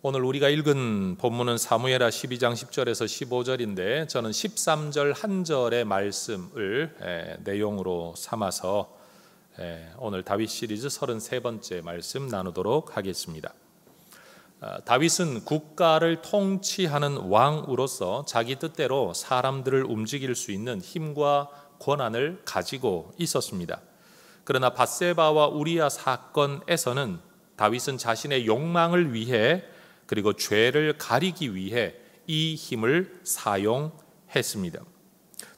오늘 우리가 읽은 본문은 사무엘하 12장 10절에서 15절인데 저는 13절 한 절의 말씀을 내용으로 삼아서 오늘 다윗 시리즈 33번째 말씀 나누도록 하겠습니다. 다윗은 국가를 통치하는 왕으로서 자기 뜻대로 사람들을 움직일 수 있는 힘과 권한을 가지고 있었습니다. 그러나 밧세바와 우리아 사건에서는 다윗은 자신의 욕망을 위해 그리고 죄를 가리기 위해 이 힘을 사용했습니다.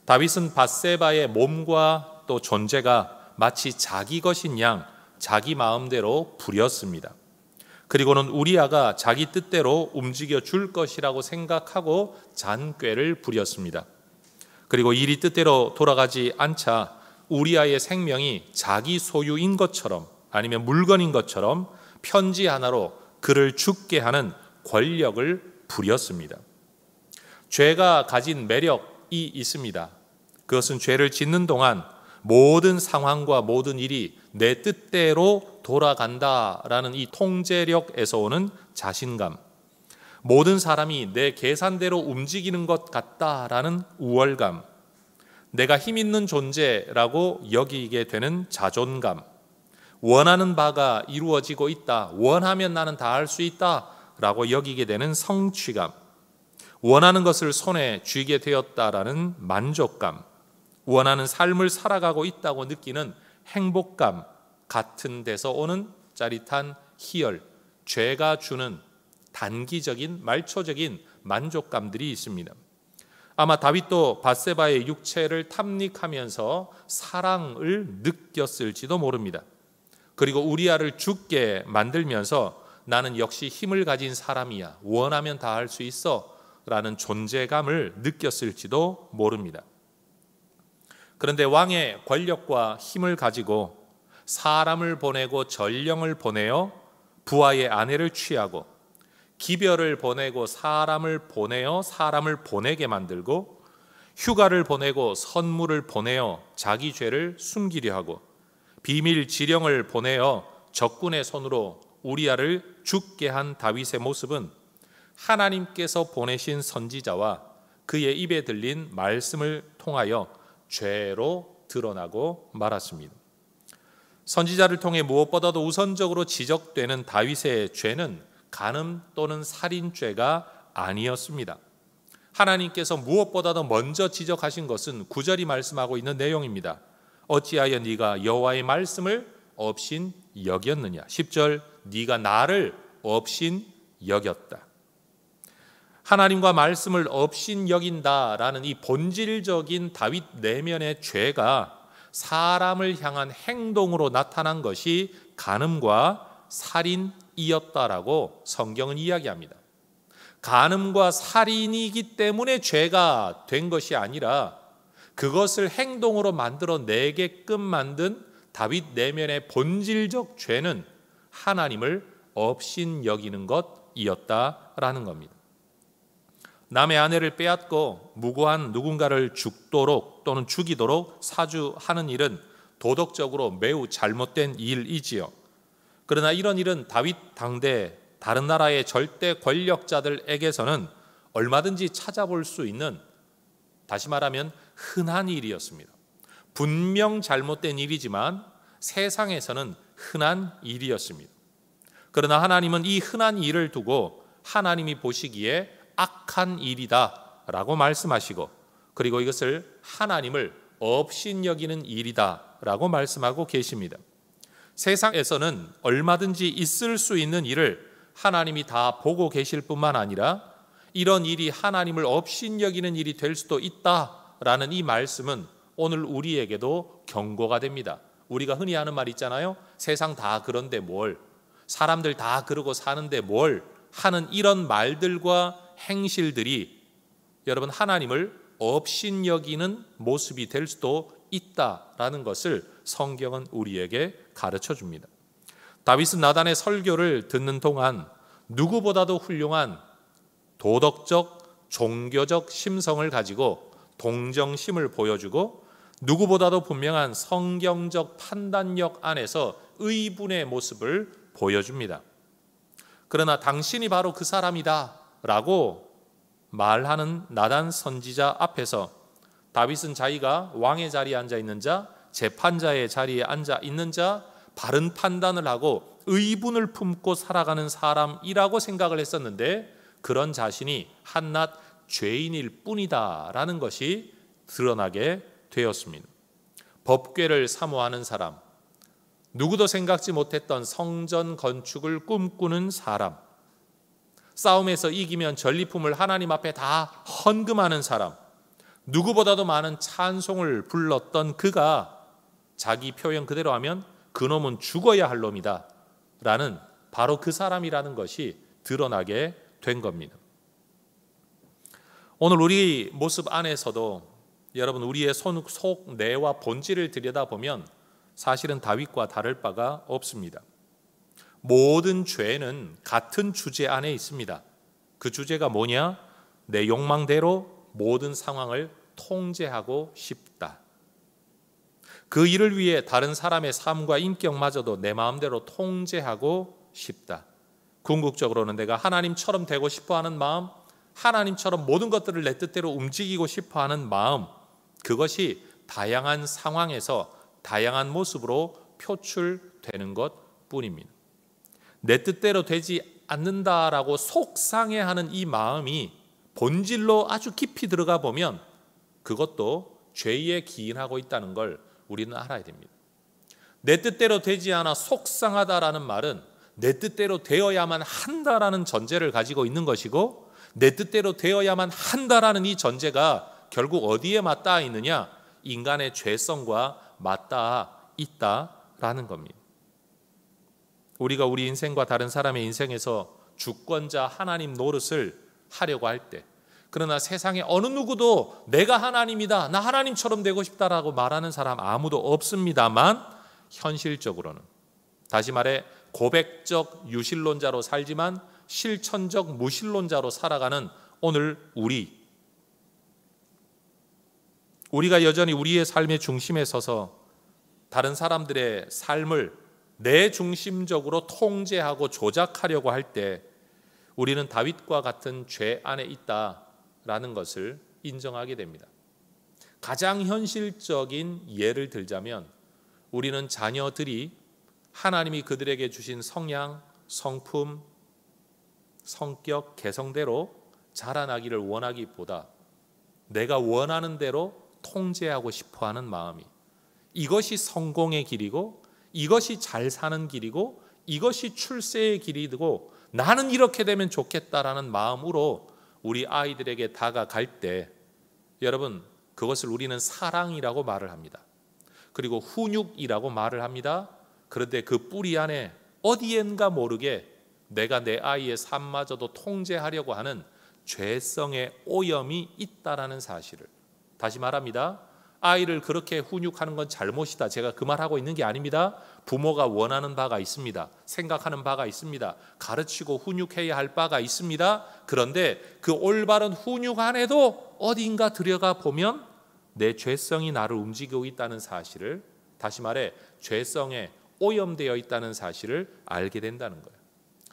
다윗은 밧세바의 몸과 또 존재가 마치 자기 것인 양 자기 마음대로 부렸습니다. 그리고는 우리아가 자기 뜻대로 움직여 줄 것이라고 생각하고 잔꾀를 부렸습니다. 그리고 일이 뜻대로 돌아가지 않자 우리아의 생명이 자기 소유인 것처럼 아니면 물건인 것처럼 편지 하나로 그를 죽게 하는 권력을 부렸습니다. 죄가 가진 매력이 있습니다. 그것은 죄를 짓는 동안 모든 상황과 모든 일이 내 뜻대로 돌아간다라는 이 통제력에서 오는 자신감, 모든 사람이 내 계산대로 움직이는 것 같다라는 우월감, 내가 힘 있는 존재라고 여기게 되는 자존감, 원하는 바가 이루어지고 있다, 원하면 나는 다 할 수 있다 라고 여기게 되는 성취감, 원하는 것을 손에 쥐게 되었다라는 만족감, 원하는 삶을 살아가고 있다고 느끼는 행복감 같은 데서 오는 짜릿한 희열, 죄가 주는 단기적인 말초적인 만족감들이 있습니다. 아마 다윗도 밧세바의 육체를 탐닉하면서 사랑을 느꼈을지도 모릅니다. 그리고 우리아를 죽게 만들면서 나는 역시 힘을 가진 사람이야, 원하면 다 할 수 있어 라는 존재감을 느꼈을지도 모릅니다. 그런데 왕의 권력과 힘을 가지고 사람을 보내고 전령을 보내어 부하의 아내를 취하고 기별을 보내고 사람을 보내어 사람을 보내게 만들고 휴가를 보내고 선물을 보내어 자기 죄를 숨기려 하고 비밀 지령을 보내어 적군의 손으로 우리아를 죽게 한 다윗의 모습은 하나님께서 보내신 선지자와 그의 입에 들린 말씀을 통하여 죄로 드러나고 말았습니다. 선지자를 통해 무엇보다도 우선적으로 지적되는 다윗의 죄는 간음 또는 살인죄가 아니었습니다. 하나님께서 무엇보다도 먼저 지적하신 것은 9절이 말씀하고 있는 내용입니다. 어찌하여 네가 여호와의 말씀을 업신 여겼느냐. 10절 네가 나를 업신 여겼다. 하나님과 말씀을 업신 여긴다라는 이 본질적인 다윗 내면의 죄가 사람을 향한 행동으로 나타난 것이 간음과 살인이었다라고 성경은 이야기합니다. 간음과 살인이기 때문에 죄가 된 것이 아니라 그것을 행동으로 만들어내게끔 만든 다윗 내면의 본질적 죄는 하나님을 업신 여기는 것이었다라는 겁니다. 남의 아내를 빼앗고 무고한 누군가를 죽도록 또는 죽이도록 사주하는 일은 도덕적으로 매우 잘못된 일이지요. 그러나 이런 일은 다윗 당대 다른 나라의 절대 권력자들에게서는 얼마든지 찾아볼 수 있는, 다시 말하면 흔한 일이었습니다. 분명 잘못된 일이지만 세상에서는 흔한 일이었습니다. 그러나 하나님은 이 흔한 일을 두고 하나님이 보시기에 악한 일이다 라고 말씀하시고, 그리고 이것을 하나님을 업신여기는 일이다 라고 말씀하고 계십니다. 세상에서는 얼마든지 있을 수 있는 일을 하나님이 다 보고 계실 뿐만 아니라 이런 일이 하나님을 업신여기는 일이 될 수도 있다라는 이 말씀은 오늘 우리에게도 경고가 됩니다. 우리가 흔히 하는 말 있잖아요. 세상 다 그런데 뭘, 사람들 다 그러고 사는데 뭘 하는 이런 말들과 행실들이 여러분 하나님을 업신여기는 모습이 될 수도 있다라는 것을 성경은 우리에게 가르쳐 줍니다. 다윗은 나단의 설교를 듣는 동안 누구보다도 훌륭한 도덕적, 종교적 심성을 가지고 동정심을 보여주고 누구보다도 분명한 성경적 판단력 안에서 의분의 모습을 보여줍니다. 그러나 당신이 바로 그 사람이다 라고 말하는 나단 선지자 앞에서 다윗은 자기가 왕의 자리에 앉아 있는 자, 재판자의 자리에 앉아 있는 자, 바른 판단을 하고 의분을 품고 살아가는 사람이라고 생각을 했었는데, 그런 자신이 한낱 죄인일 뿐이다 라는 것이 드러나게 되었습니다. 법궤를 사모하는 사람, 누구도 생각지 못했던 성전 건축을 꿈꾸는 사람, 싸움에서 이기면 전리품을 하나님 앞에 다 헌금하는 사람, 누구보다도 많은 찬송을 불렀던 그가 자기 표현 그대로 하면 그놈은 죽어야 할 놈이다 라는 바로 그 사람이라는 것이 드러나게 된 겁니다. 오늘 우리 모습 안에서도 여러분, 우리의 속 내와 본질을 들여다보면 사실은 다윗과 다를 바가 없습니다. 모든 죄는 같은 주제 안에 있습니다. 그 주제가 뭐냐? 내 욕망대로 모든 상황을 통제하고 싶다. 그 일을 위해 다른 사람의 삶과 인격마저도 내 마음대로 통제하고 싶다. 궁극적으로는 내가 하나님처럼 되고 싶어하는 마음, 하나님처럼 모든 것들을 내 뜻대로 움직이고 싶어하는 마음, 그것이 다양한 상황에서 다양한 모습으로 표출되는 것뿐입니다. 내 뜻대로 되지 않는다라고 속상해하는 이 마음이 본질로 아주 깊이 들어가 보면 그것도 죄에 기인하고 있다는 걸 우리는 알아야 됩니다. 내 뜻대로 되지 않아 속상하다라는 말은 내 뜻대로 되어야만 한다라는 전제를 가지고 있는 것이고, 내 뜻대로 되어야만 한다라는 이 전제가 결국 어디에 맞닿아 있느냐? 인간의 죄성과 맞닿아 있다라는 겁니다. 우리가 우리 인생과 다른 사람의 인생에서 주권자 하나님 노릇을 하려고 할 때, 그러나 세상에 어느 누구도 내가 하나님이다, 나 하나님처럼 되고 싶다라고 말하는 사람 아무도 없습니다만, 현실적으로는, 다시 말해 고백적 유실론자로 살지만 실천적 무실론자로 살아가는 오늘 우리가 여전히 우리의 삶의 중심에 서서 다른 사람들의 삶을 내 중심적으로 통제하고 조작하려고 할 때 우리는 다윗과 같은 죄 안에 있다라는 것을 인정하게 됩니다. 가장 현실적인 예를 들자면, 우리는 자녀들이 하나님이 그들에게 주신 성향, 성품, 성격, 개성대로 자라나기를 원하기보다 내가 원하는 대로 통제하고 싶어하는 마음이, 이것이 성공의 길이고, 이것이 잘 사는 길이고, 이것이 출세의 길이고, 나는 이렇게 되면 좋겠다라는 마음으로 우리 아이들에게 다가갈 때, 여러분, 그것을 우리는 사랑이라고 말을 합니다. 그리고 훈육이라고 말을 합니다. 그런데 그 뿌리 안에 어디엔가 모르게 내가 내 아이의 삶마저도 통제하려고 하는 죄성의 오염이 있다라는 사실을, 다시 말합니다. 아이를 그렇게 훈육하는 건 잘못이다, 제가 그 말하고 있는 게 아닙니다. 부모가 원하는 바가 있습니다. 생각하는 바가 있습니다. 가르치고 훈육해야 할 바가 있습니다. 그런데 그 올바른 훈육 안에도 어딘가 들여가 보면 내 죄성이 나를 움직이고 있다는 사실을, 다시 말해 죄성에 오염되어 있다는 사실을 알게 된다는 거예요.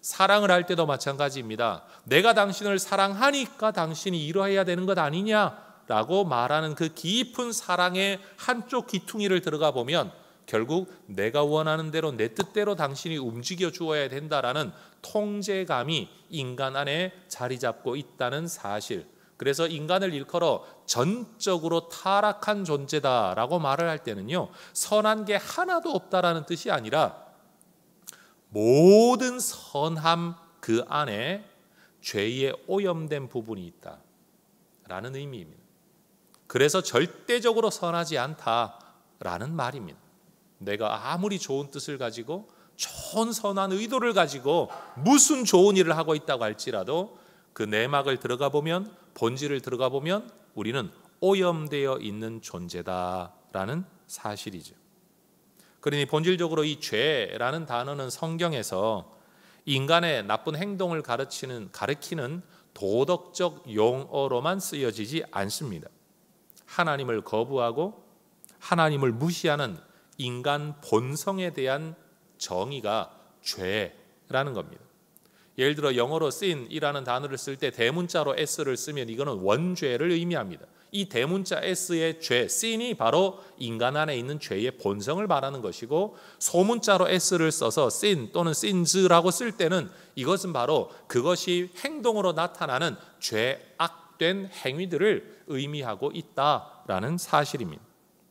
사랑을 할 때도 마찬가지입니다. 내가 당신을 사랑하니까 당신이 이러해야 되는 것 아니냐라고 말하는 그 깊은 사랑의 한쪽 귀퉁이를 들어가 보면 결국 내가 원하는 대로 내 뜻대로 당신이 움직여 주어야 된다라는 통제감이 인간 안에 자리 잡고 있다는 사실. 그래서 인간을 일컬어 전적으로 타락한 존재다라고 말을 할 때는요, 선한 게 하나도 없다라는 뜻이 아니라 모든 선함 그 안에 죄에 오염된 부분이 있다라는 의미입니다. 그래서 절대적으로 선하지 않다라는 말입니다. 내가 아무리 좋은 뜻을 가지고 좋은 선한 의도를 가지고 무슨 좋은 일을 하고 있다고 할지라도 그 내막을 들어가 보면, 본질을 들어가 보면 우리는 오염되어 있는 존재다라는 사실이죠. 그러니 본질적으로 이 죄라는 단어는 성경에서 인간의 나쁜 행동을 가리키는 도덕적 용어로만 쓰여지지 않습니다. 하나님을 거부하고 하나님을 무시하는 인간 본성에 대한 정의가 죄라는 겁니다. 예를 들어 영어로 sin이라는 단어를 쓸 때 대문자로 s를 쓰면 이거는 원죄를 의미합니다. 이 대문자 s의 죄, sin이 바로 인간 안에 있는 죄의 본성을 말하는 것이고, 소문자로 s를 써서 sin 또는 sins라고 쓸 때는 이것은 바로 그것이 행동으로 나타나는 죄악된 행위들을 의미하고 있다라는 사실입니다.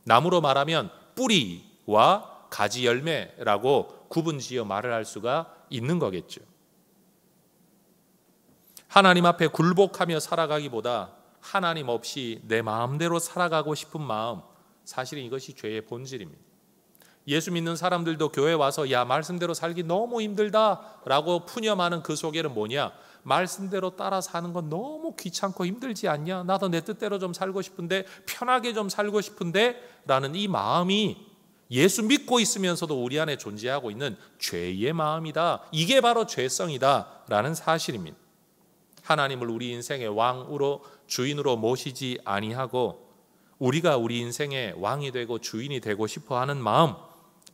나무로 말하면 뿌리와 가지 열매라고 구분지어 말을 할 수가 있는 거겠죠. 하나님 앞에 굴복하며 살아가기보다 하나님 없이 내 마음대로 살아가고 싶은 마음, 사실은 이것이 죄의 본질입니다. 예수 믿는 사람들도 교회 와서 야 말씀대로 살기 너무 힘들다라고 푸념하는 그 속에는 뭐냐? 말씀대로 따라 사는 건 너무 귀찮고 힘들지 않냐? 나도 내 뜻대로 좀 살고 싶은데, 편하게 좀 살고 싶은데 라는 이 마음이 예수 믿고 있으면서도 우리 안에 존재하고 있는 죄의 마음이다. 이게 바로 죄성이다 라는 사실입니다. 하나님을 우리 인생의 왕으로, 주인으로 모시지 아니하고 우리가 우리 인생의 왕이 되고 주인이 되고 싶어하는 마음,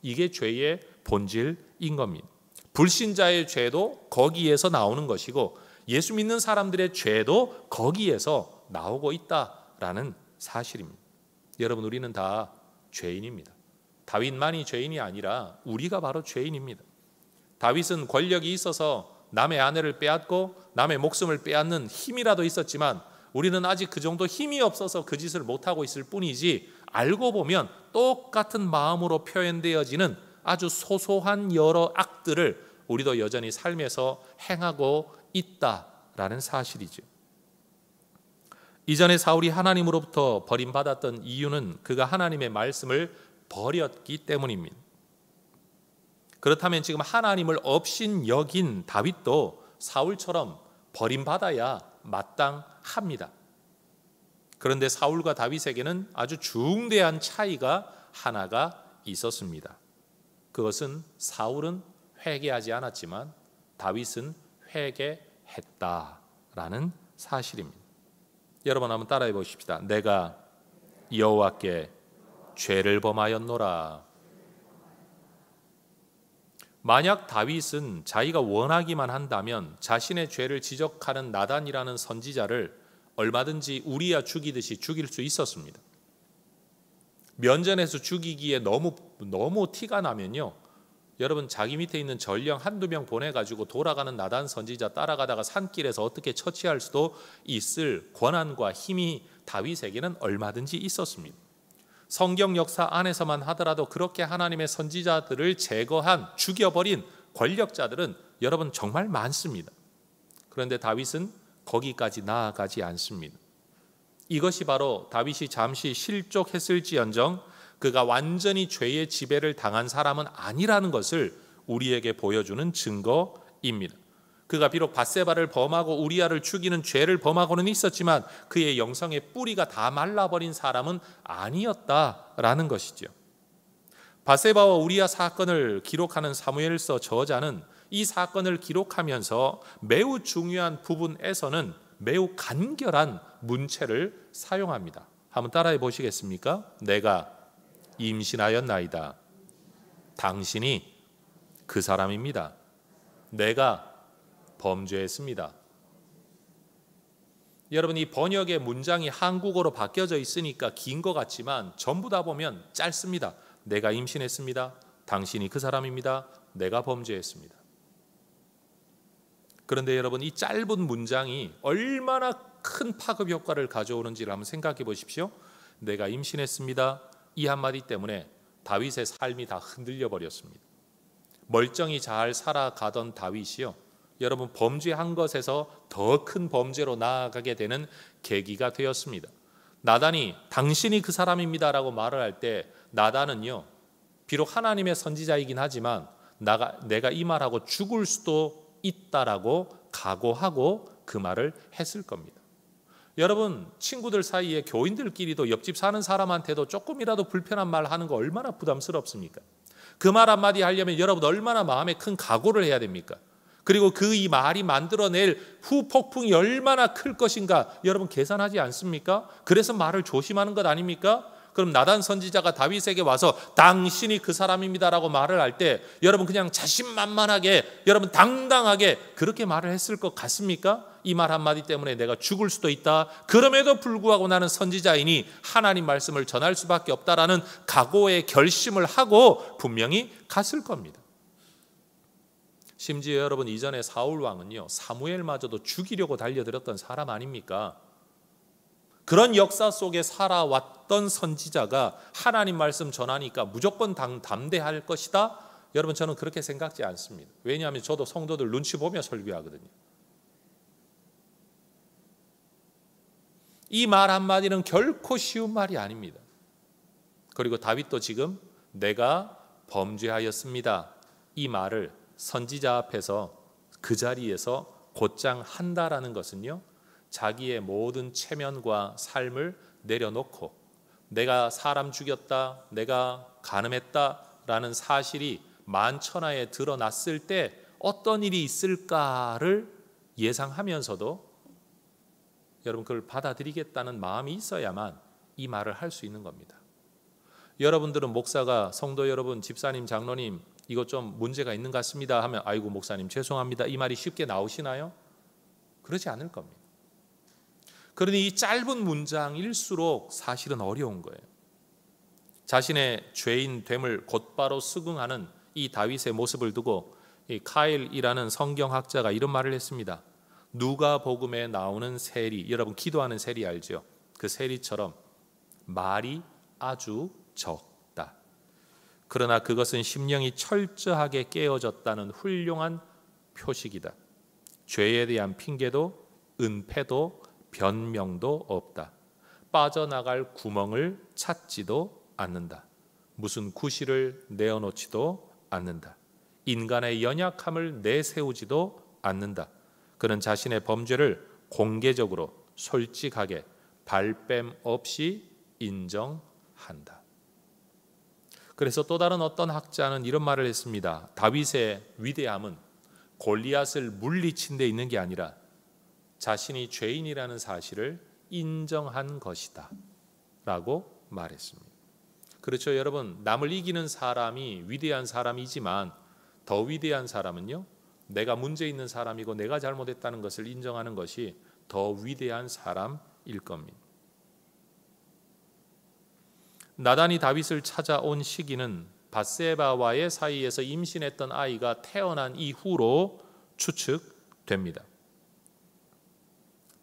이게 죄의 본질인 겁니다. 불신자의 죄도 거기에서 나오는 것이고 예수 믿는 사람들의 죄도 거기에서 나오고 있다라는 사실입니다. 여러분, 우리는 다 죄인입니다. 다윗만이 죄인이 아니라 우리가 바로 죄인입니다. 다윗은 권력이 있어서 남의 아내를 빼앗고 남의 목숨을 빼앗는 힘이라도 있었지만 우리는 아직 그 정도 힘이 없어서 그 짓을 못하고 있을 뿐이지, 알고 보면 똑같은 마음으로 표현되어지는 아주 소소한 여러 악들을 우리도 여전히 삶에서 행하고 있다라는 사실이죠. 이전에 사울이 하나님으로부터 버림받았던 이유는 그가 하나님의 말씀을 버렸기 때문입니다. 그렇다면 지금 하나님을 업신 여긴 다윗도 사울처럼 버림받아야 마땅합니다. 그런데 사울과 다윗에게는 아주 중대한 차이가 하나가 있었습니다. 그것은 사울은 회개하지 않았지만 다윗은 회개했다라는 사실입니다. 여러분 한번 따라해 보십시다. 내가 여호와께 죄를 범하였노라. 만약 다윗은 자기가 원하기만 한다면 자신의 죄를 지적하는 나단이라는 선지자를 얼마든지 우리야 죽이듯이 죽일 수 있었습니다. 면전에서 죽이기에 너무 티가 나면요, 여러분 자기 밑에 있는 전령 한두 명 보내가지고 돌아가는 나단 선지자 따라가다가 산길에서 어떻게 처치할 수도 있을 권한과 힘이 다윗에게는 얼마든지 있었습니다. 성경 역사 안에서만 하더라도 그렇게 하나님의 선지자들을 제거한, 죽여버린 권력자들은 여러분 정말 많습니다. 그런데 다윗은 거기까지 나아가지 않습니다. 이것이 바로 다윗이 잠시 실족했을지언정 그가 완전히 죄의 지배를 당한 사람은 아니라는 것을 우리에게 보여주는 증거입니다. 그가 비록 밧세바를 범하고 우리아를 죽이는 죄를 범하고는 있었지만 그의 영성의 뿌리가 다 말라버린 사람은 아니었다라는 것이죠. 밧세바와 우리아 사건을 기록하는 사무엘서 저자는 이 사건을 기록하면서 매우 중요한 부분에서는 매우 간결한 문체를 사용합니다. 한번 따라해 보시겠습니까? 내가 임신하였나이다. 당신이 그 사람입니다. 내가 범죄했습니다. 여러분, 이 번역의 문장이 한국어로 바뀌어져 있으니까 긴 것 같지만 전부 다 보면 짧습니다. 내가 임신했습니다. 당신이 그 사람입니다. 내가 범죄했습니다. 그런데 여러분, 이 짧은 문장이 얼마나 큰 파급 효과를 가져오는지를 한번 생각해 보십시오. 내가 임신했습니다. 이 한마디 때문에 다윗의 삶이 다 흔들려 버렸습니다. 멀쩡히 잘 살아가던 다윗이요, 여러분 범죄한 것에서 더 큰 범죄로 나아가게 되는 계기가 되었습니다. 나단이 당신이 그 사람입니다라고 말을 할 때 나단은요, 비록 하나님의 선지자이긴 하지만 내가 이 말하고 죽을 수도 있다라고 각오하고 그 말을 했을 겁니다. 여러분, 친구들 사이에 교인들끼리도 옆집 사는 사람한테도 조금이라도 불편한 말 하는 거 얼마나 부담스럽습니까? 그 말 한마디 하려면 여러분 얼마나 마음에 큰 각오를 해야 됩니까? 그리고 이 말이 만들어낼 후폭풍이 얼마나 클 것인가 여러분 계산하지 않습니까? 그래서 말을 조심하는 것 아닙니까? 그럼 나단 선지자가 다윗에게 와서 당신이 그 사람입니다라고 말을 할 때 여러분 그냥 자신만만하게 여러분 당당하게 그렇게 말을 했을 것 같습니까? 이 말 한마디 때문에 내가 죽을 수도 있다. 그럼에도 불구하고 나는 선지자이니 하나님 말씀을 전할 수밖에 없다라는 각오의 결심을 하고 분명히 갔을 겁니다. 심지어 여러분 이전에 사울 왕은요 사무엘마저도 죽이려고 달려들었던 사람 아닙니까? 그런 역사 속에 살아왔던 선지자가 하나님 말씀 전하니까 무조건 담대할 것이다? 여러분 저는 그렇게 생각지 않습니다. 왜냐하면 저도 성도들 눈치 보며 설교하거든요. 이 말 한마디는 결코 쉬운 말이 아닙니다. 그리고 다윗도 지금 내가 범죄하였습니다. 이 말을 선지자 앞에서 그 자리에서 곧장 한다라는 것은요. 자기의 모든 체면과 삶을 내려놓고 내가 사람 죽였다, 내가 간음했다라는 사실이 만천하에 드러났을 때 어떤 일이 있을까를 예상하면서도 여러분 그걸 받아들이겠다는 마음이 있어야만 이 말을 할 수 있는 겁니다. 여러분들은 목사가 성도 여러분, 집사님, 장로님 이것 좀 문제가 있는 것 같습니다 하면 아이고 목사님 죄송합니다 이 말이 쉽게 나오시나요? 그러지 않을 겁니다. 그러니 이 짧은 문장일수록 사실은 어려운 거예요. 자신의 죄인 됨을 곧바로 수긍하는 이 다윗의 모습을 두고 이 카일이라는 성경학자가 이런 말을 했습니다. 누가복음에 나오는 세리, 여러분 기도하는 세리 알죠? 그 세리처럼 말이 아주 적다. 그러나 그것은 심령이 철저하게 깨어졌다는 훌륭한 표식이다. 죄에 대한 핑계도 은폐도 변명도 없다. 빠져나갈 구멍을 찾지도 않는다. 무슨 구실을 내어놓지도 않는다. 인간의 연약함을 내세우지도 않는다. 그는 자신의 범죄를 공개적으로 솔직하게 발뺌 없이 인정한다. 그래서 또 다른 어떤 학자는 이런 말을 했습니다. 다윗의 위대함은 골리앗을 물리친 데 있는 게 아니라 자신이 죄인이라는 사실을 인정한 것이다 라고 말했습니다. 그렇죠 여러분, 남을 이기는 사람이 위대한 사람이지만 더 위대한 사람은요 내가 문제 있는 사람이고 내가 잘못했다는 것을 인정하는 것이 더 위대한 사람일 겁니다. 나단이 다윗을 찾아온 시기는 밧세바와의 사이에서 임신했던 아이가 태어난 이후로 추측됩니다.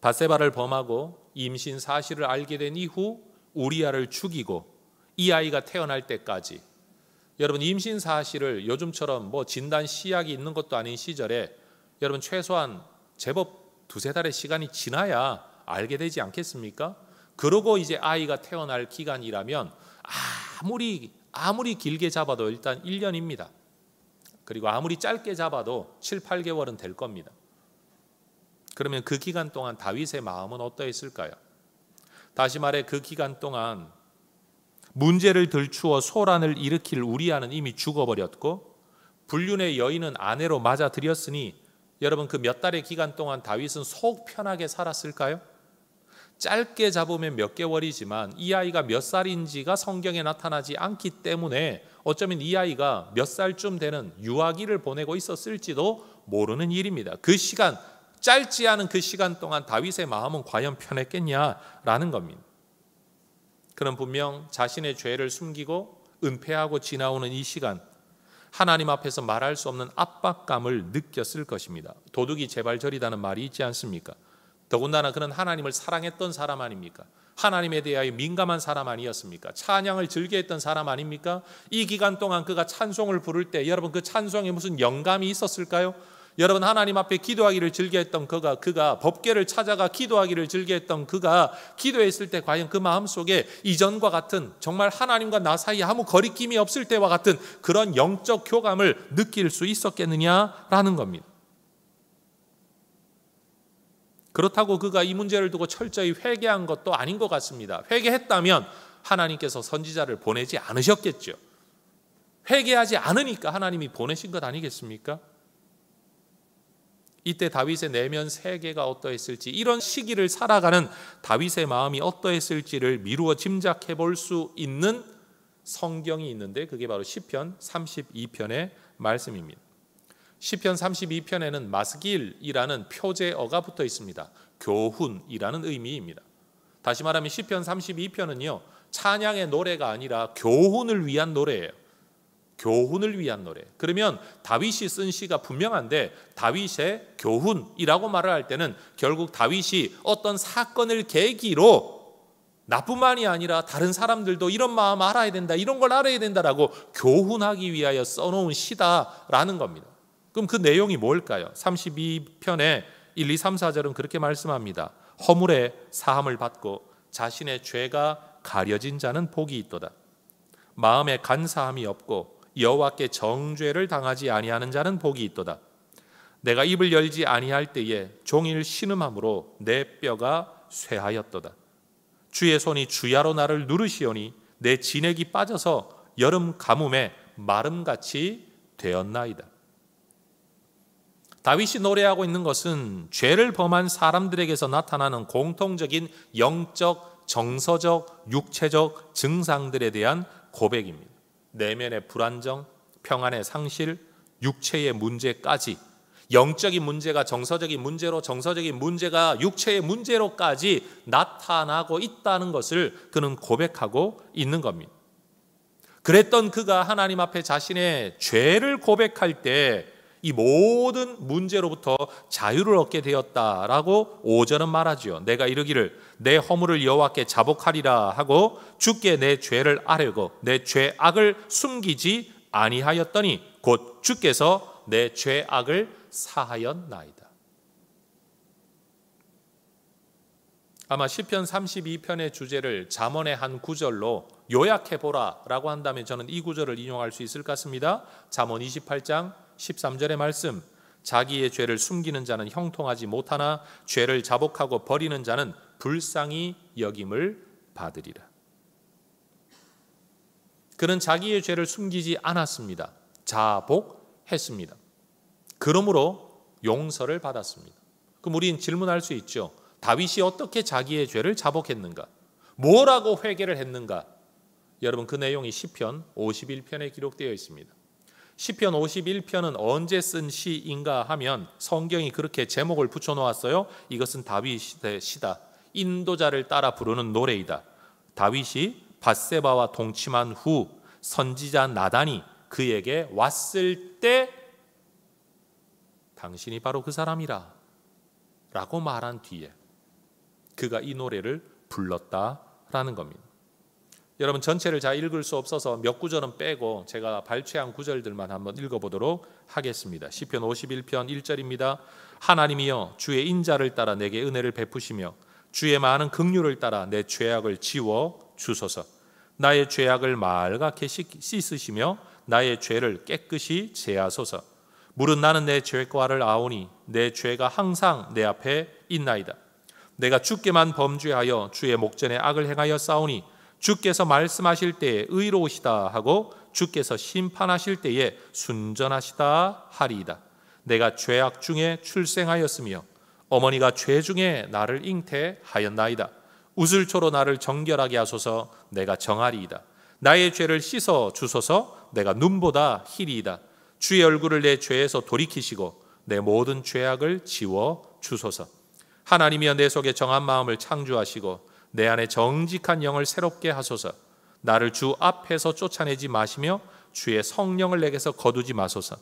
밧세바를 범하고 임신 사실을 알게 된 이후 우리아를 죽이고 이 아이가 태어날 때까지 여러분 임신 사실을 요즘처럼 뭐 진단 시약이 있는 것도 아닌 시절에 여러분 최소한 제법 두세 달의 시간이 지나야 알게 되지 않겠습니까? 그러고 이제 아이가 태어날 기간이라면 아무리 길게 잡아도 일단 1년입니다. 그리고 아무리 짧게 잡아도 7, 8개월은 될 겁니다. 그러면 그 기간 동안 다윗의 마음은 어떠했을까요? 다시 말해 그 기간 동안 문제를 들추어 소란을 일으킬 우리아는 이미 죽어버렸고 불륜의 여인은 아내로 맞아들였으니 여러분 그 몇 달의 기간 동안 다윗은 속 편하게 살았을까요? 짧게 잡으면 몇 개월이지만 이 아이가 몇 살인지가 성경에 나타나지 않기 때문에 어쩌면 이 아이가 몇 살쯤 되는 유아기를 보내고 있었을지도 모르는 일입니다. 그 시간, 짧지 않은 그 시간 동안 다윗의 마음은 과연 편했겠냐라는 겁니다. 그는 분명 자신의 죄를 숨기고 은폐하고 지나오는 이 시간 하나님 앞에서 말할 수 없는 압박감을 느꼈을 것입니다. 도둑이 제발저리다는 말이 있지 않습니까? 더군다나 그는 하나님을 사랑했던 사람 아닙니까? 하나님에 대하여 민감한 사람 아니었습니까? 찬양을 즐겨했던 사람 아닙니까? 이 기간 동안 그가 찬송을 부를 때 여러분 그 찬송에 무슨 영감이 있었을까요? 여러분 하나님 앞에 기도하기를 즐겨했던 그가 법궤를 찾아가 기도하기를 즐겨했던 그가 기도했을 때 과연 그 마음속에 이전과 같은 정말 하나님과 나 사이에 아무 거리낌이 없을 때와 같은 그런 영적 교감을 느낄 수 있었겠느냐라는 겁니다. 그렇다고 그가 이 문제를 두고 철저히 회개한 것도 아닌 것 같습니다. 회개했다면 하나님께서 선지자를 보내지 않으셨겠죠. 회개하지 않으니까 하나님이 보내신 것 아니겠습니까? 이때 다윗의 내면 세계가 어떠했을지, 이런 시기를 살아가는 다윗의 마음이 어떠했을지를 미루어 짐작해 볼 수 있는 성경이 있는데 그게 바로 시편 32편의 말씀입니다. 시편 32편에는 마스길이라는 표제어가 붙어 있습니다. 교훈이라는 의미입니다. 다시 말하면 시편 32편은요, 찬양의 노래가 아니라 교훈을 위한 노래예요. 교훈을 위한 노래. 그러면 다윗이 쓴 시가 분명한데 다윗의 교훈이라고 말을 할 때는 결국 다윗이 어떤 사건을 계기로 나뿐만이 아니라 다른 사람들도 이런 마음 알아야 된다, 이런 걸 알아야 된다라고 교훈하기 위하여 써놓은 시다라는 겁니다. 그럼 그 내용이 뭘까요? 32편의 1, 2, 3, 4절은 그렇게 말씀합니다. 허물에 사함을 받고 자신의 죄가 가려진 자는 복이 있도다. 마음에 간사함이 없고 여호와께 정죄를 당하지 아니하는 자는 복이 있도다. 내가 입을 열지 아니할 때에 종일 신음함으로 내 뼈가 쇠하였도다. 주의 손이 주야로 나를 누르시오니 내 진액이 빠져서 여름 가뭄에 마름같이 되었나이다. 다윗이 노래하고 있는 것은 죄를 범한 사람들에게서 나타나는 공통적인 영적, 정서적, 육체적 증상들에 대한 고백입니다. 내면의 불안정, 평안의 상실, 육체의 문제까지, 영적인 문제가 정서적인 문제로, 정서적인 문제가 육체의 문제로까지 나타나고 있다는 것을 그는 고백하고 있는 겁니다. 그랬던 그가 하나님 앞에 자신의 죄를 고백할 때 이 모든 문제로부터 자유를 얻게 되었다라고 5절은 말하지요. 내가 이르기를 내 허물을 여호와께 자복하리라 하고 주께 내 죄를 아뢰고 내 죄악을 숨기지 아니하였더니 곧 주께서 내 죄악을 사하였나이다. 아마 시편 32편의 주제를 잠언의 한 구절로 요약해보라라고 한다면 저는 이 구절을 인용할 수 있을 것 같습니다. 잠언 28장 13절의 말씀, 자기의 죄를 숨기는 자는 형통하지 못하나 죄를 자복하고 버리는 자는 불쌍히 여김을 받으리라. 그는 자기의 죄를 숨기지 않았습니다. 자복했습니다. 그러므로 용서를 받았습니다. 그럼 우리는 질문할 수 있죠. 다윗이 어떻게 자기의 죄를 자복했는가? 뭐라고 회개를 했는가? 여러분, 그 내용이 시편 51편에 기록되어 있습니다. 시편 51편은 언제 쓴 시인가 하면 성경이 그렇게 제목을 붙여놓았어요. 이것은 다윗의 시다. 인도자를 따라 부르는 노래이다. 다윗이 밧세바와 동침한 후 선지자 나단이 그에게 왔을 때 당신이 바로 그 사람이라 라고 말한 뒤에 그가 이 노래를 불렀다라는 겁니다. 여러분, 전체를 잘 읽을 수 없어서 몇 구절은 빼고 제가 발췌한 구절들만 한번 읽어보도록 하겠습니다. 시편 51편 1절입니다. 하나님이여 주의 인자를 따라 내게 은혜를 베푸시며 주의 많은 긍휼을 따라 내 죄악을 지워 주소서. 나의 죄악을 말갛게 씻으시며 나의 죄를 깨끗이 제하소서. 물은 나는 내 죄과를 아오니 내 죄가 항상 내 앞에 있나이다. 내가 주께만 범죄하여 주의 목전에 악을 행하여 싸우니 주께서 말씀하실 때에 의로우시다 하고 주께서 심판하실 때에 순전하시다 하리이다. 내가 죄악 중에 출생하였으며 어머니가 죄 중에 나를 잉태하였나이다. 우슬초로 나를 정결하게 하소서. 내가 정하리이다. 나의 죄를 씻어 주소서. 내가 눈보다 희리이다. 주의 얼굴을 내 죄에서 돌이키시고 내 모든 죄악을 지워 주소서. 하나님이여 내 속에 정한 마음을 창조하시고 내 안에 정직한 영을 새롭게 하소서. 나를 주 앞에서 쫓아내지 마시며 주의 성령을 내게서 거두지 마소서.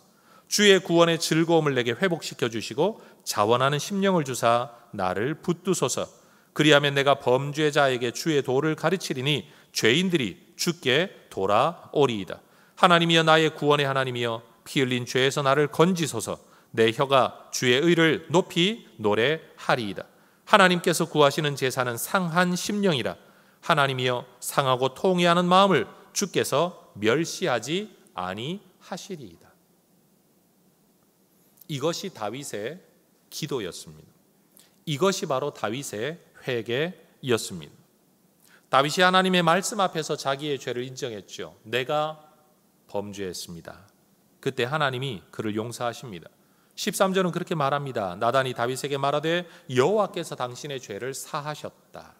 주의 구원의 즐거움을 내게 회복시켜 주시고 자원하는 심령을 주사 나를 붙드소서. 그리하면 내가 범죄자에게 주의 도를 가르치리니 죄인들이 주께 돌아오리이다. 하나님이여 나의 구원의 하나님이여 피 흘린 죄에서 나를 건지소서. 내 혀가 주의 의를 높이 노래하리이다. 하나님께서 구하시는 제사는 상한 심령이라. 하나님이여 상하고 통회하는 마음을 주께서 멸시하지 아니하시리이다. 이것이 다윗의 기도였습니다. 이것이 바로 다윗의 회개였습니다. 다윗이 하나님의 말씀 앞에서 자기의 죄를 인정했죠. 내가 범죄했습니다. 그때 하나님이 그를 용서하십니다. 13절은 그렇게 말합니다. 나단이 다윗에게 말하되 여호와께서 당신의 죄를 사하셨다.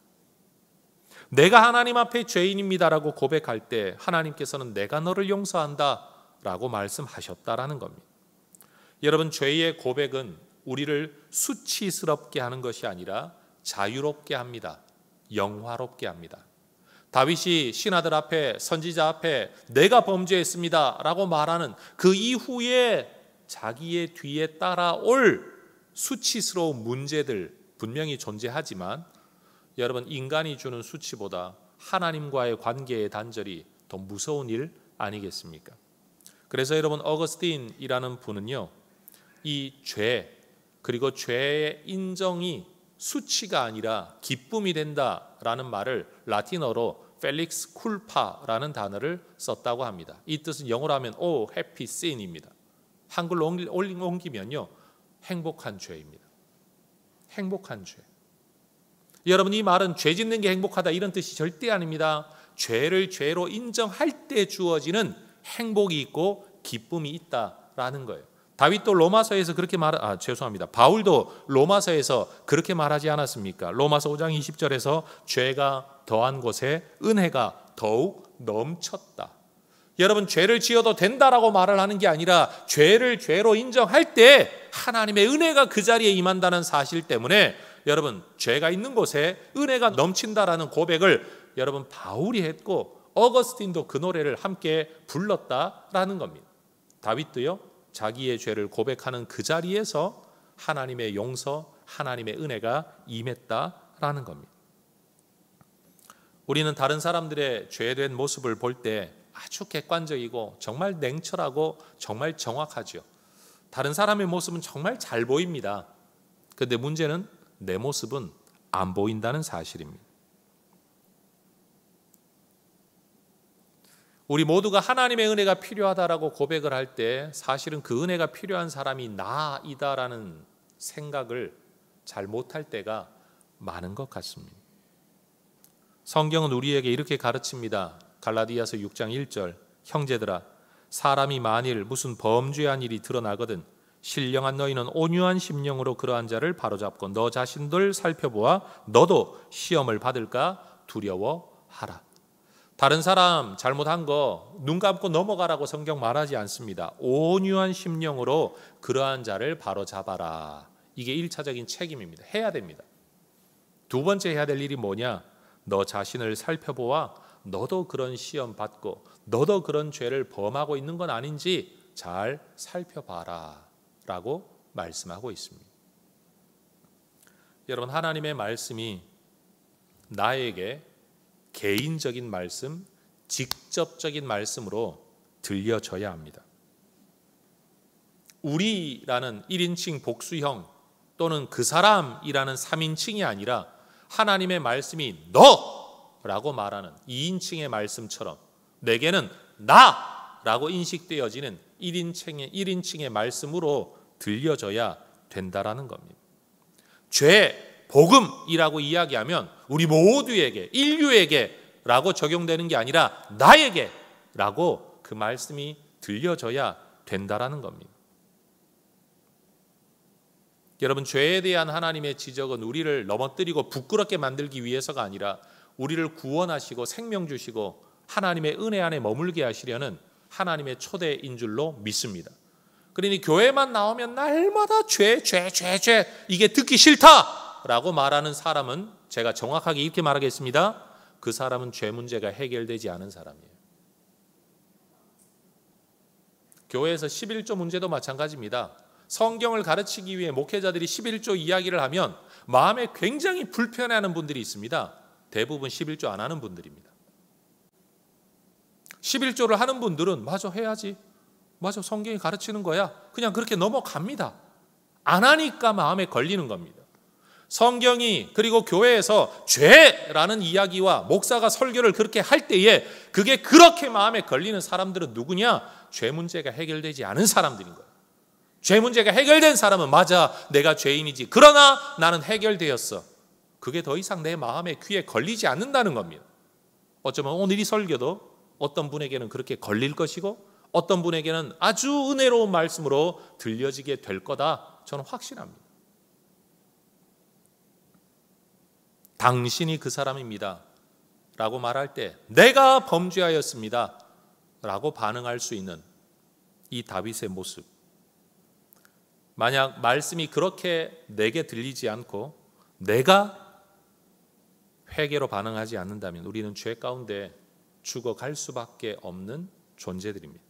내가 하나님 앞에 죄인입니다라고 고백할 때 하나님께서는 내가 너를 용서한다 라고 말씀하셨다라는 겁니다. 여러분, 죄의 고백은 우리를 수치스럽게 하는 것이 아니라 자유롭게 합니다. 영화롭게 합니다. 다윗이 신하들 앞에, 선지자 앞에 내가 범죄했습니다 라고 말하는 그 이후에 자기의 뒤에 따라올 수치스러운 문제들 분명히 존재하지만 여러분, 인간이 주는 수치보다 하나님과의 관계의 단절이 더 무서운 일 아니겠습니까? 그래서 여러분, 어거스틴이라는 분은요, 이 죄 그리고 죄의 인정이 수치가 아니라 기쁨이 된다라는 말을 라틴어로 펠릭스 쿨파라는 단어를 썼다고 합니다. 이 뜻은 영어로 하면 오 해피 신입니다. 한글로 옮기면요, 행복한 죄입니다. 행복한 죄. 여러분, 이 말은 죄 짓는 게 행복하다 이런 뜻이 절대 아닙니다. 죄를 죄로 인정할 때 주어지는 행복이 있고 기쁨이 있다라는 거예요. 다윗도 로마서에서 그렇게 바울도 로마서에서 그렇게 말하지 않았습니까? 로마서 5장 20절에서 죄가 더한 곳에 은혜가 더욱 넘쳤다. 여러분, 죄를 지어도 된다라고 말을 하는 게 아니라 죄를 죄로 인정할 때 하나님의 은혜가 그 자리에 임한다는 사실 때문에 여러분, 죄가 있는 곳에 은혜가 넘친다라는 고백을 여러분 바울이 했고 어거스틴도 그 노래를 함께 불렀다라는 겁니다. 다윗도요, 자기의 죄를 고백하는 그 자리에서 하나님의 용서, 하나님의 은혜가 임했다라는 겁니다. 우리는 다른 사람들의 죄된 모습을 볼 때 아주 객관적이고 정말 냉철하고 정말 정확하죠. 다른 사람의 모습은 정말 잘 보입니다. 그런데 문제는 내 모습은 안 보인다는 사실입니다. 우리 모두가 하나님의 은혜가 필요하다라고 고백을 할 때 사실은 그 은혜가 필요한 사람이 나이다라는 생각을 잘 못할 때가 많은 것 같습니다. 성경은 우리에게 이렇게 가르칩니다. 갈라디아서 6장 1절, 형제들아, 사람이 만일 무슨 범죄한 일이 드러나거든 신령한 너희는 온유한 심령으로 그러한 자를 바로잡고 너 자신들 살펴보아 너도 시험을 받을까 두려워하라. 다른 사람 잘못한 거 눈 감고 넘어가라고 성경 말하지 않습니다. 온유한 심령으로 그러한 자를 바로잡아라. 이게 1차적인 책임입니다. 해야 됩니다. 두 번째 해야 될 일이 뭐냐? 너 자신을 살펴보아 너도 그런 시험 받고 너도 그런 죄를 범하고 있는 건 아닌지 잘 살펴봐라 라고 말씀하고 있습니다. 여러분, 하나님의 말씀이 나에게 개인적인 말씀, 직접적인 말씀으로 들려져야 합니다. 우리라는 1인칭 복수형 또는 그 사람이라는 3인칭이 아니라 하나님의 말씀이 너라고 말하는 2인칭의 말씀처럼 내게는 나라고 인식되어지는 1인칭의 말씀으로 들려져야 된다라는 겁니다. 죄, 복음이라고 이야기하면 우리 모두에게, 인류에게라고 적용되는 게 아니라 나에게라고 그 말씀이 들려져야 된다라는 겁니다. 여러분, 죄에 대한 하나님의 지적은 우리를 넘어뜨리고 부끄럽게 만들기 위해서가 아니라 우리를 구원하시고 생명 주시고 하나님의 은혜 안에 머물게 하시려는 하나님의 초대인 줄로 믿습니다. 그러니 교회만 나오면 날마다 죄 이게 듣기 싫다라고 말하는 사람은 제가 정확하게 이렇게 말하겠습니다. 그 사람은 죄 문제가 해결되지 않은 사람이에요. 교회에서 11조 문제도 마찬가지입니다. 성경을 가르치기 위해 목회자들이 11조 이야기를 하면 마음에 굉장히 불편해하는 분들이 있습니다. 대부분 11조 안 하는 분들입니다. 11조를 하는 분들은 맞아 해야지. 맞아 성경이 가르치는 거야. 그냥 그렇게 넘어갑니다. 안 하니까 마음에 걸리는 겁니다. 성경이 그리고 교회에서 죄라는 이야기와 목사가 설교를 그렇게 할 때에 그게 그렇게 마음에 걸리는 사람들은 누구냐? 죄 문제가 해결되지 않은 사람들인 거예요. 죄 문제가 해결된 사람은 맞아 내가 죄인이지. 그러나 나는 해결되었어. 그게 더 이상 내 마음에 귀에 걸리지 않는다는 겁니다. 어쩌면 오늘 이 설교도 어떤 분에게는 그렇게 걸릴 것이고 어떤 분에게는 아주 은혜로운 말씀으로 들려지게 될 거다 저는 확신합니다. 당신이 그 사람입니다 라고 말할 때 내가 범죄하였습니다 라고 반응할 수 있는 이 다윗의 모습, 만약 말씀이 그렇게 내게 들리지 않고 내가 회개로 반응하지 않는다면 우리는 죄 가운데 죽어갈 수밖에 없는 존재들입니다.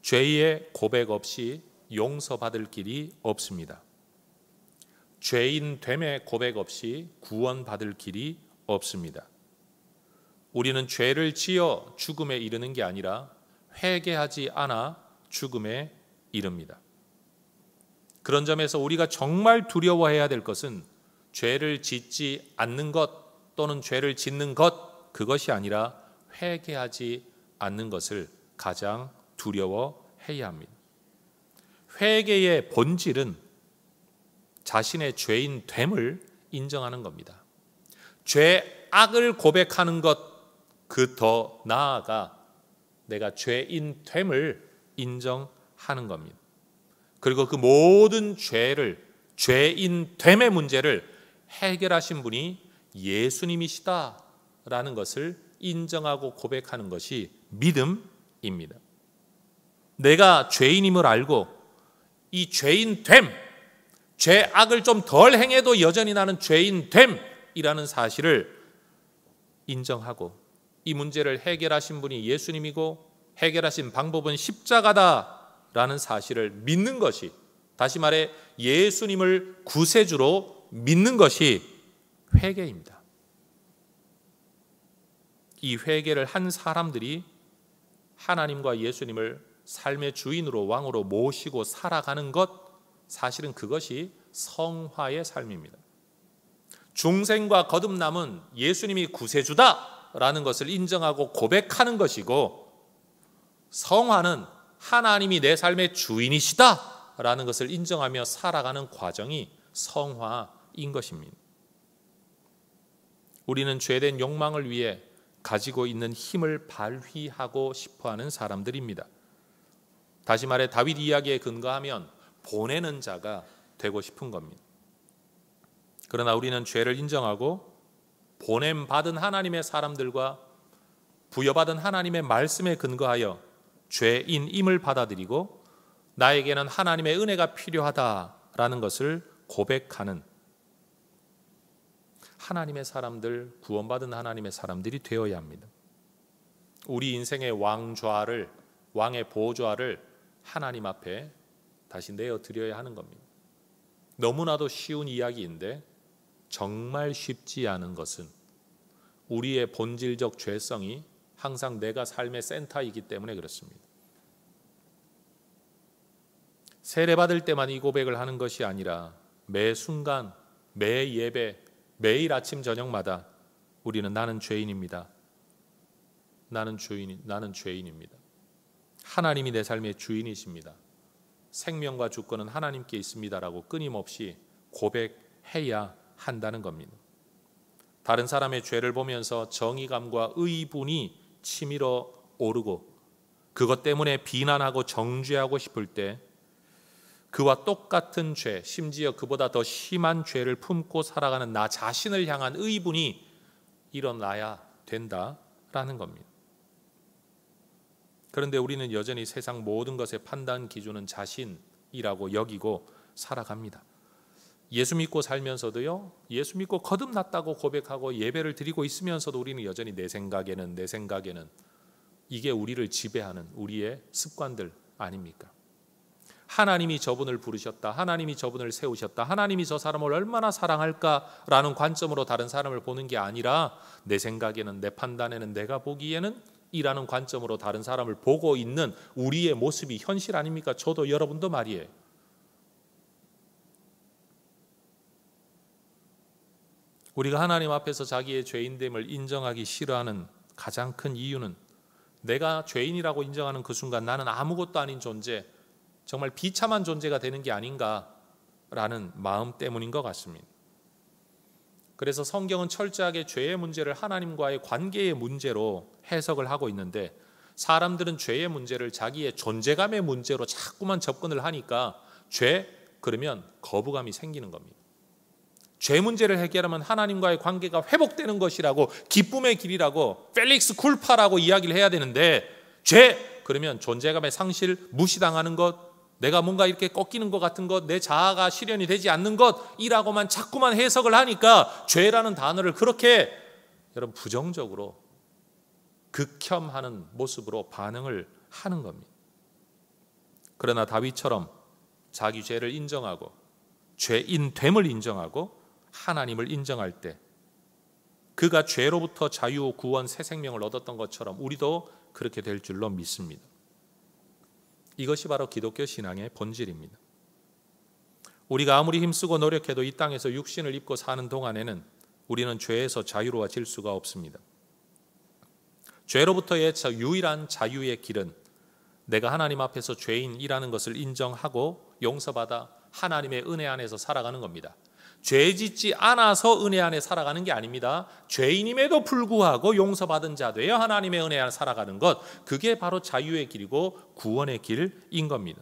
죄의 고백 없이 용서받을 길이 없습니다. 죄인 됨의 고백 없이 구원받을 길이 없습니다. 우리는 죄를 지어 죽음에 이르는 게 아니라 회개하지 않아 죽음에 이릅니다. 그런 점에서 우리가 정말 두려워해야 될 것은 죄를 짓지 않는 것 또는 죄를 짓는 것, 그것이 아니라 회개하지 않는 것을 가장 두려워해야 합니다. 회개의 본질은 자신의 죄인 됨을 인정하는 겁니다. 죄악을 고백하는 것, 그 더 나아가 내가 죄인 됨을 인정하는 겁니다. 그리고 그 모든 죄를, 죄인 됨의 문제를 해결하신 분이 예수님이시다라는 것을 인정하고 고백하는 것이 믿음입니다. 내가 죄인임을 알고 이 죄인 됨, 죄악을 좀 덜 행해도 여전히 나는 죄인 됨이라는 사실을 인정하고 이 문제를 해결하신 분이 예수님이고 해결하신 방법은 십자가다라는 사실을 믿는 것이, 다시 말해 예수님을 구세주로 믿는 것이 회개입니다. 이 회개를 한 사람들이 하나님과 예수님을 삶의 주인으로 왕으로 모시고 살아가는 것, 사실은 그것이 성화의 삶입니다. 중생과 거듭남은 예수님이 구세주다라는 것을 인정하고 고백하는 것이고, 성화는 하나님이 내 삶의 주인이시다라는 것을 인정하며 살아가는 과정이 성화인 것입니다. 우리는 죄된 욕망을 위해 가지고 있는 힘을 발휘하고 싶어하는 사람들입니다. 다시 말해 다윗 이야기에 근거하면 보내는 자가 되고 싶은 겁니다. 그러나 우리는 죄를 인정하고 보냄받은 하나님의 사람들과 부여받은 하나님의 말씀에 근거하여 죄인임을 받아들이고 나에게는 하나님의 은혜가 필요하다라는 것을 고백하는 하나님의 사람들, 구원받은 하나님의 사람들이 되어야 합니다. 우리 인생의 왕좌를, 왕의 보좌를 하나님 앞에 다시 내어드려야 하는 겁니다. 너무나도 쉬운 이야기인데 정말 쉽지 않은 것은 우리의 본질적 죄성이 항상 내가 삶의 센터이기 때문에 그렇습니다. 세례받을 때만 이 고백을 하는 것이 아니라 매 순간, 매 예배, 매일 아침 저녁마다 우리는 나는 죄인입니다. 나는 죄인입니다. 하나님이 내 삶의 주인이십니다. 생명과 주권은 하나님께 있습니다라고 끊임없이 고백해야 한다는 겁니다. 다른 사람의 죄를 보면서 정의감과 의분이 치밀어 오르고 그것 때문에 비난하고 정죄하고 싶을 때 그와 똑같은 죄, 심지어 그보다 더 심한 죄를 품고 살아가는 나 자신을 향한 의분이 일어나야 된다라는 겁니다. 그런데 우리는 여전히 세상 모든 것의 판단 기준은 자신이라고 여기고 살아갑니다. 예수 믿고 살면서도요, 예수 믿고 거듭났다고 고백하고 예배를 드리고 있으면서도 우리는 여전히 내 생각에는 이게 우리를 지배하는 우리의 습관들 아닙니까? 하나님이 저분을 부르셨다, 하나님이 저분을 세우셨다, 하나님이 저 사람을 얼마나 사랑할까라는 관점으로 다른 사람을 보는 게 아니라 내 생각에는, 내 판단에는, 내가 보기에는 이라는 관점으로 다른 사람을 보고 있는 우리의 모습이 현실 아닙니까? 저도 여러분도 말이에요. 우리가 하나님 앞에서 자기의 죄인됨을 인정하기 싫어하는 가장 큰 이유는 내가 죄인이라고 인정하는 그 순간 나는 아무것도 아닌 존재, 정말 비참한 존재가 되는 게 아닌가라는 마음 때문인 것 같습니다. 그래서 성경은 철저하게 죄의 문제를 하나님과의 관계의 문제로 해석을 하고 있는데 사람들은 죄의 문제를 자기의 존재감의 문제로 자꾸만 접근을 하니까 그러면 거부감이 생기는 겁니다. 죄 문제를 해결하면 하나님과의 관계가 회복되는 것이라고, 기쁨의 길이라고, 펠릭스 쿨파라고 이야기를 해야 되는데, 그러면 존재감의 상실, 무시당하는 것, 내가 뭔가 이렇게 꺾이는 것 같은 것, 내 자아가 실현이 되지 않는 것이라고만 자꾸만 해석을 하니까 죄라는 단어를 그렇게 여러분 부정적으로 극혐하는 모습으로 반응을 하는 겁니다. 그러나 다윗처럼 자기 죄를 인정하고 죄인됨을 인정하고 하나님을 인정할 때 그가 죄로부터 자유, 구원, 새 생명을 얻었던 것처럼 우리도 그렇게 될 줄로 믿습니다. 이것이 바로 기독교 신앙의 본질입니다. 우리가 아무리 힘쓰고 노력해도 이 땅에서 육신을 입고 사는 동안에는 우리는 죄에서 자유로워질 수가 없습니다. 죄로부터의 유일한 자유의 길은 내가 하나님 앞에서 죄인이라는 것을 인정하고 용서받아 하나님의 은혜 안에서 살아가는 겁니다. 죄 짓지 않아서 은혜 안에 살아가는 게 아닙니다. 죄인임에도 불구하고 용서받은 자 되어 하나님의 은혜 안에 살아가는 것, 그게 바로 자유의 길이고 구원의 길인 겁니다.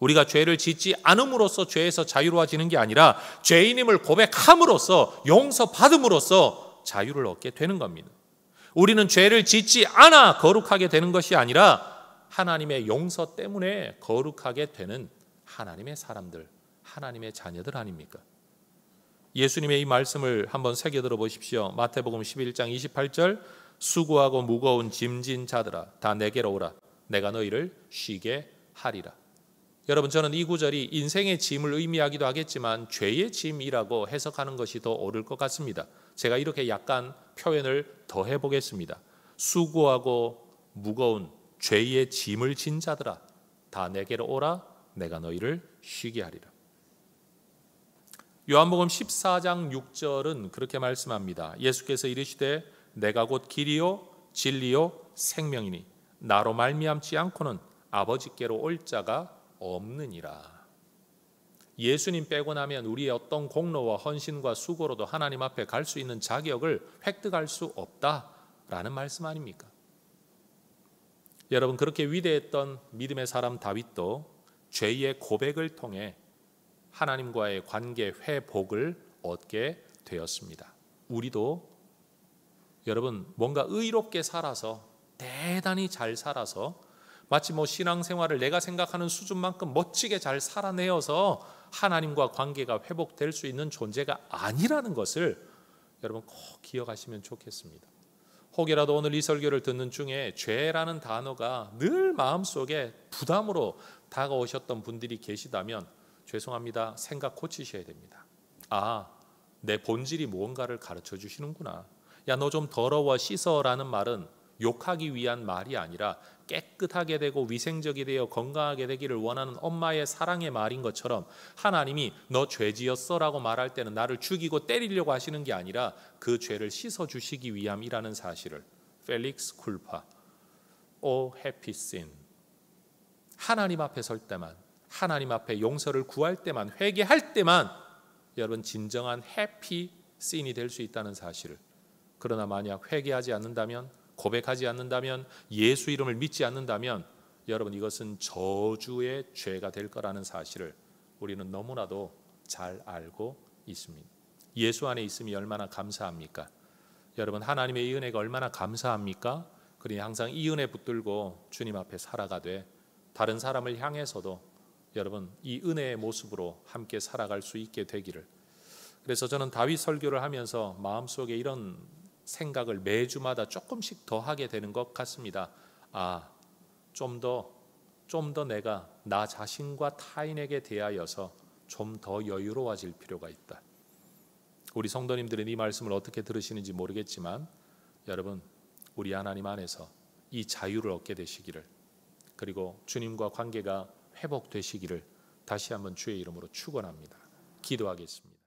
우리가 죄를 짓지 않음으로써 죄에서 자유로워지는 게 아니라 죄인임을 고백함으로써 용서받음으로써 자유를 얻게 되는 겁니다. 우리는 죄를 짓지 않아 거룩하게 되는 것이 아니라 하나님의 용서 때문에 거룩하게 되는 하나님의 사람들, 하나님의 자녀들 아닙니까? 예수님의 이 말씀을 한번 새겨 들어보십시오. 마태복음 11장 28절, 수고하고 무거운 짐진 자들아 다 내게로 오라, 내가 너희를 쉬게 하리라. 여러분, 저는 이 구절이 인생의 짐을 의미하기도 하겠지만 죄의 짐이라고 해석하는 것이 더 옳을 것 같습니다. 제가 이렇게 약간 표현을 더 해보겠습니다. 수고하고 무거운 죄의 짐을 진 자들아 다 내게로 오라, 내가 너희를 쉬게 하리라. 요한복음 14장 6절은 그렇게 말씀합니다. 예수께서 이르시되 내가 곧 길이요 진리요 생명이니 나로 말미암지 않고는 아버지께로 올 자가 없느니라. 예수님 빼고 나면 우리의 어떤 공로와 헌신과 수고로도 하나님 앞에 갈 수 있는 자격을 획득할 수 없다라는 말씀 아닙니까? 여러분, 그렇게 위대했던 믿음의 사람 다윗도 죄의 고백을 통해 하나님과의 관계 회복을 얻게 되었습니다. 우리도 여러분 뭔가 의롭게 살아서, 대단히 잘 살아서, 마치 신앙생활을 내가 생각하는 수준만큼 멋지게 잘 살아내어서 하나님과 관계가 회복될 수 있는 존재가 아니라는 것을 여러분 꼭 기억하시면 좋겠습니다. 혹여라도 오늘 이 설교를 듣는 중에 죄라는 단어가 늘 마음속에 부담으로 다가오셨던 분들이 계시다면 죄송합니다. 생각 고치셔야 됩니다. 내 본질이 무언가를 가르쳐 주시는구나. 야, 너 좀 더러워 씻어라는 말은 욕하기 위한 말이 아니라 깨끗하게 되고 위생적이 되어 건강하게 되기를 원하는 엄마의 사랑의 말인 것처럼 하나님이 너 죄 지었어라고 말할 때는 나를 죽이고 때리려고 하시는 게 아니라 그 죄를 씻어주시기 위함이라는 사실을, 펠릭스 쿨파, 오 해피 신, 하나님 앞에 설 때만, 하나님 앞에 용서를 구할 때만, 회개할 때만 여러분 진정한 해피 씬이 될 수 있다는 사실을, 그러나 만약 회개하지 않는다면, 고백하지 않는다면, 예수 이름을 믿지 않는다면 여러분 이것은 저주의 죄가 될 거라는 사실을 우리는 너무나도 잘 알고 있습니다. 예수 안에 있음이 얼마나 감사합니까? 여러분, 하나님의 이 은혜가 얼마나 감사합니까? 그러니 항상 이 은혜 붙들고 주님 앞에 살아가되 다른 사람을 향해서도 여러분 이 은혜의 모습으로 함께 살아갈 수 있게 되기를. 그래서 저는 다윗 설교를 하면서 마음속에 이런 생각을 매주마다 조금씩 더 하게 되는 것 같습니다. 좀 더 내가 나 자신과 타인에게 대하여서 좀 더 여유로워질 필요가 있다. 우리 성도님들은 이 말씀을 어떻게 들으시는지 모르겠지만 여러분, 우리 하나님 안에서 이 자유를 얻게 되시기를, 그리고 주님과 관계가 회복되시기를 다시 한번 주의 이름으로 축원합니다. 기도하겠습니다.